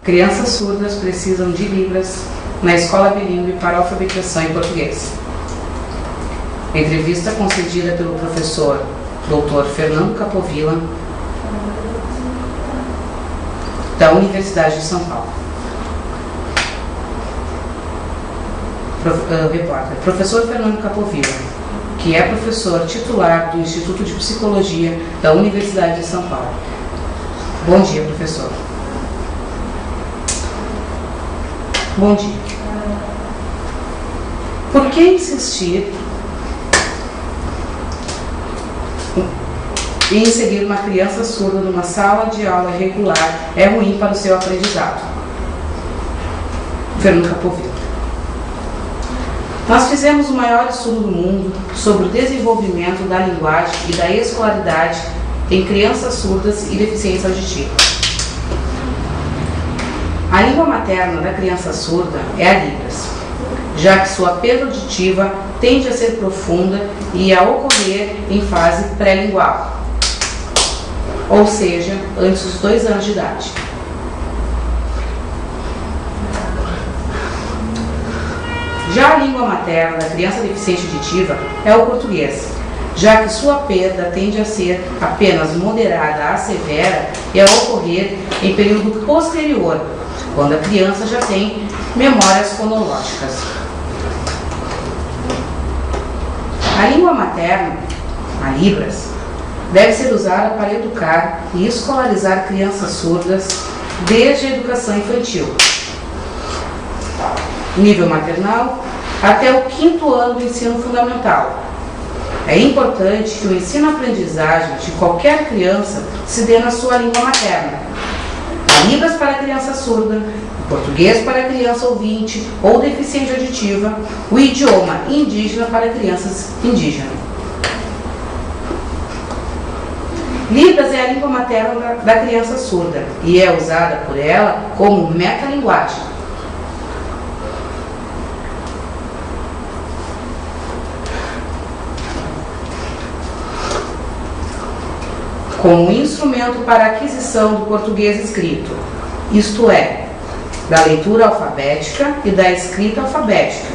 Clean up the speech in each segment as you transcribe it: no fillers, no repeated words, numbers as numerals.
Crianças surdas precisam de Libras na escola bilíngue para alfabetização em português. Entrevista concedida pelo professor Dr. Fernando Capovilla, da Universidade de São Paulo. Repórter, professor Fernando Capovilla, que é professor titular do Instituto de Psicologia da Universidade de São Paulo. Bom dia, professor. Bom dia. Por que insistir em inserir uma criança surda numa sala de aula regular é ruim para o seu aprendizado? Fernando Capovilla. Nós fizemos o maior estudo do mundo sobre o desenvolvimento da linguagem e da escolaridade em crianças surdas e deficientes auditivos. A língua materna da criança surda é a Libras, já que sua perda auditiva tende a ser profunda e a ocorrer em fase pré-lingual, ou seja, antes dos 2 anos de idade. Já a língua materna da criança deficiente auditiva é o português, já que sua perda tende a ser apenas moderada a severa e a ocorrer em período posterior, quando a criança já tem memórias fonológicas. A língua materna, a Libras, deve ser usada para educar e escolarizar crianças surdas desde a educação infantil, nível maternal, até o 5º ano do ensino fundamental. É importante que o ensino-aprendizagem de qualquer criança se dê na sua língua materna. A Libras para a criança surda, o português para a criança ouvinte ou deficiente auditiva, o idioma indígena para crianças indígenas. Libras é a língua materna da criança surda e é usada por ela como metalinguagem. Como instrumento para a aquisição do português escrito, isto é, da leitura alfabética e da escrita alfabética.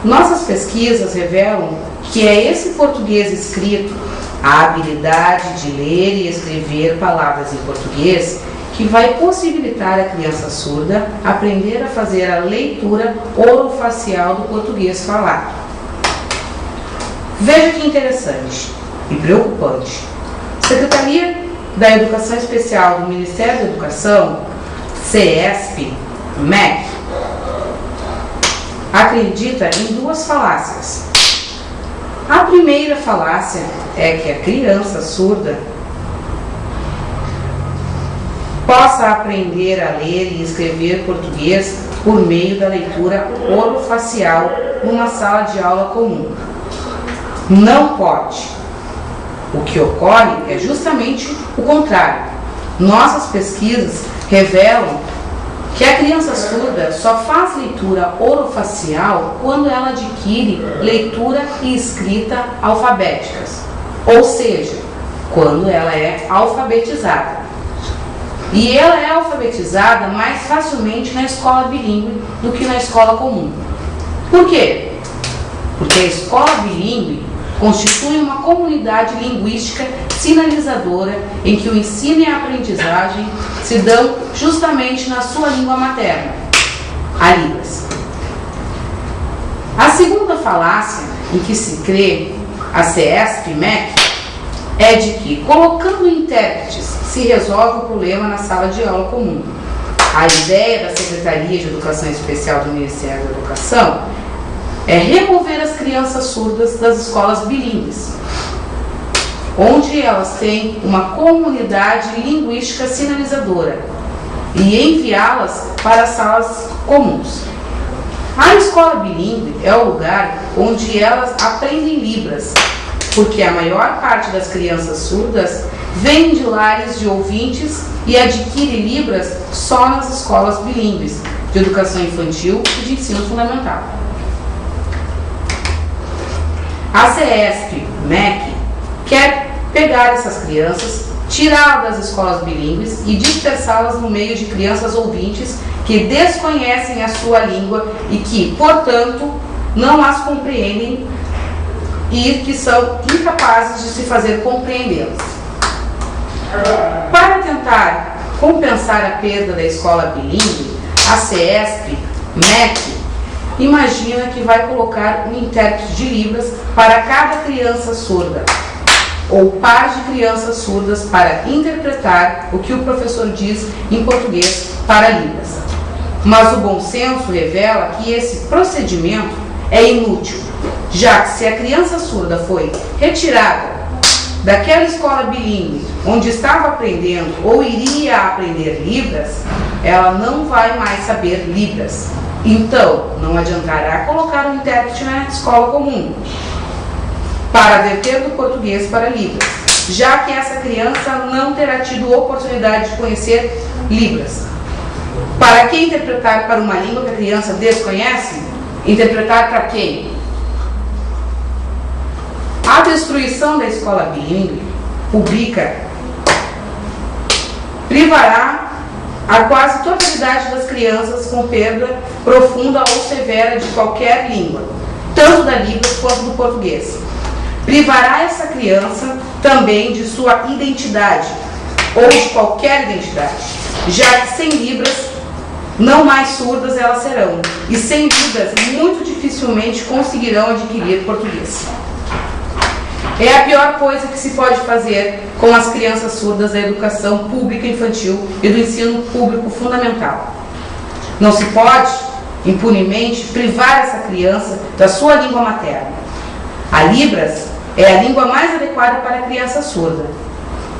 Nossas pesquisas revelam que é esse português escrito, a habilidade de ler e escrever palavras em português, que vai possibilitar a criança surda aprender a fazer a leitura orofacial do português falado. Veja que interessante e preocupante. Secretaria da Educação Especial do Ministério da Educação, CESP-MEC, acredita em 2 falácias. A primeira falácia é que a criança surda possa aprender a ler e escrever português por meio da leitura orofacial numa sala de aula comum. Não pode. O que ocorre é justamente o contrário. Nossas pesquisas revelam que a criança surda só faz leitura orofacial quando ela adquire leitura e escrita alfabéticas, ou seja, quando ela é alfabetizada. E ela é alfabetizada mais facilmente na escola bilíngue do que na escola comum. Por quê? Porque a escola bilíngue constitui uma comunidade linguística sinalizadora em que o ensino e a aprendizagem se dão justamente na sua língua materna, a Libras. A segunda falácia em que se crê a CESP-MEC é de que, colocando intérpretes, se resolve o problema na sala de aula comum. A ideia da Secretaria de Educação Especial do Ministério da Educação é remover as crianças surdas das escolas bilíngues, onde elas têm uma comunidade linguística sinalizadora, e enviá-las para salas comuns. A escola bilíngue é o lugar onde elas aprendem Libras, porque a maior parte das crianças surdas vem de lares de ouvintes e adquire Libras só nas escolas bilíngues de educação infantil e de ensino fundamental. A CESP-MEC quer pegar essas crianças tirá-las das escolas bilíngues e dispersá-las no meio de crianças ouvintes que desconhecem a sua língua e que, portanto, não as compreendem e que são incapazes de se fazer compreendê-las. Para tentar compensar a perda da escola bilíngue, a CESP, MEC, imagina que vai colocar um intérprete de Libras para cada criança surda, ou par de crianças surdas para interpretar o que o professor diz em português para Libras. Mas o bom senso revela que esse procedimento é inútil, já que se a criança surda foi retirada daquela escola bilíngue onde estava aprendendo ou iria aprender Libras, ela não vai mais saber Libras. Então, não adiantará colocar um intérprete na escola comum para verter do português para Libras, já que essa criança não terá tido oportunidade de conhecer Libras. Para que interpretar para uma língua que a criança desconhece? Interpretar para quem? A destruição da escola bilíngue pública privará a quase totalidade das crianças com perda profunda ou severa de qualquer língua, tanto da Libras quanto do português. Privará essa criança também de sua identidade, ou de qualquer identidade, já que sem Libras, não mais surdas elas serão, e sem Libras, muito dificilmente conseguirão adquirir português. É a pior coisa que se pode fazer com as crianças surdas da educação pública infantil e do ensino público fundamental. Não se pode, impunemente, privar essa criança da sua língua materna. A Libras é a língua mais adequada para a criança surda.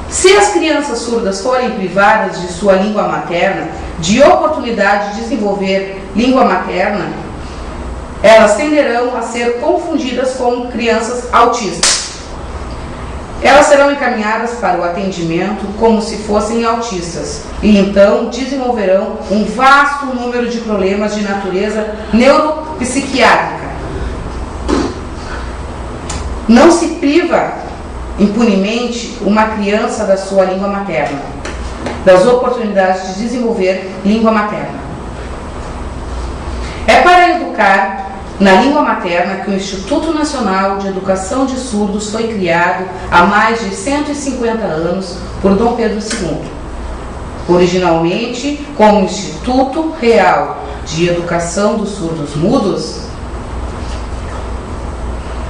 Se as crianças surdas forem privadas de sua língua materna, de oportunidade de desenvolver língua materna, elas tenderão a ser confundidas com crianças autistas. Elas serão encaminhadas para o atendimento como se fossem autistas e então desenvolverão um vasto número de problemas de natureza neuropsiquiátrica. Não se priva impunemente uma criança da sua língua materna, das oportunidades de desenvolver língua materna. É para educar na língua materna que o Instituto Nacional de Educação de Surdos foi criado há mais de 150 anos por Dom Pedro II, originalmente como Instituto Real de Educação dos Surdos Mudos.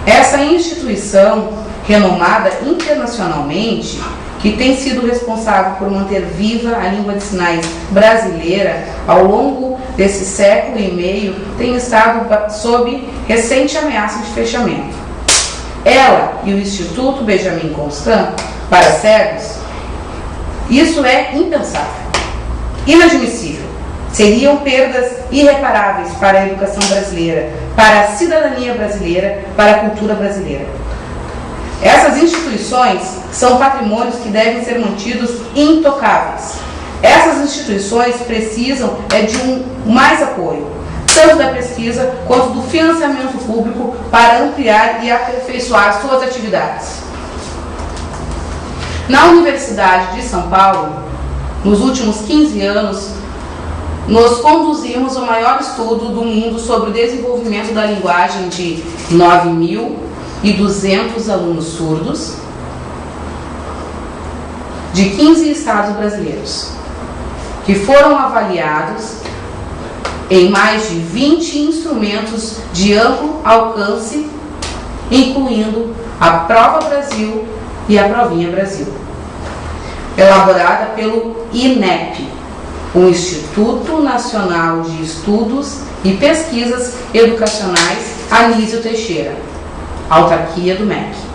Essa instituição, renomada internacionalmente, que tem sido responsável por manter viva a língua de sinais brasileira ao longo desse século e meio, tem estado sob recente ameaça de fechamento. Ela e o Instituto Benjamin Constant para cegos, isso é impensável, inadmissível. Seriam perdas irreparáveis para a educação brasileira, para a cidadania brasileira, para a cultura brasileira. Essas instituições são patrimônios que devem ser mantidos intocáveis. Essas instituições precisam de mais apoio, tanto da pesquisa quanto do financiamento público para ampliar e aperfeiçoar suas atividades. Na Universidade de São Paulo, nos últimos 15 anos, nós conduzimos o maior estudo do mundo sobre o desenvolvimento da linguagem de 9.200 alunos surdos de 15 estados brasileiros, que foram avaliados em mais de 20 instrumentos de amplo alcance, incluindo a Prova Brasil e a Provinha Brasil, elaborada pelo INEP, o Instituto Nacional de Estudos e Pesquisas Educacionais Anísio Teixeira, autarquia do MEC.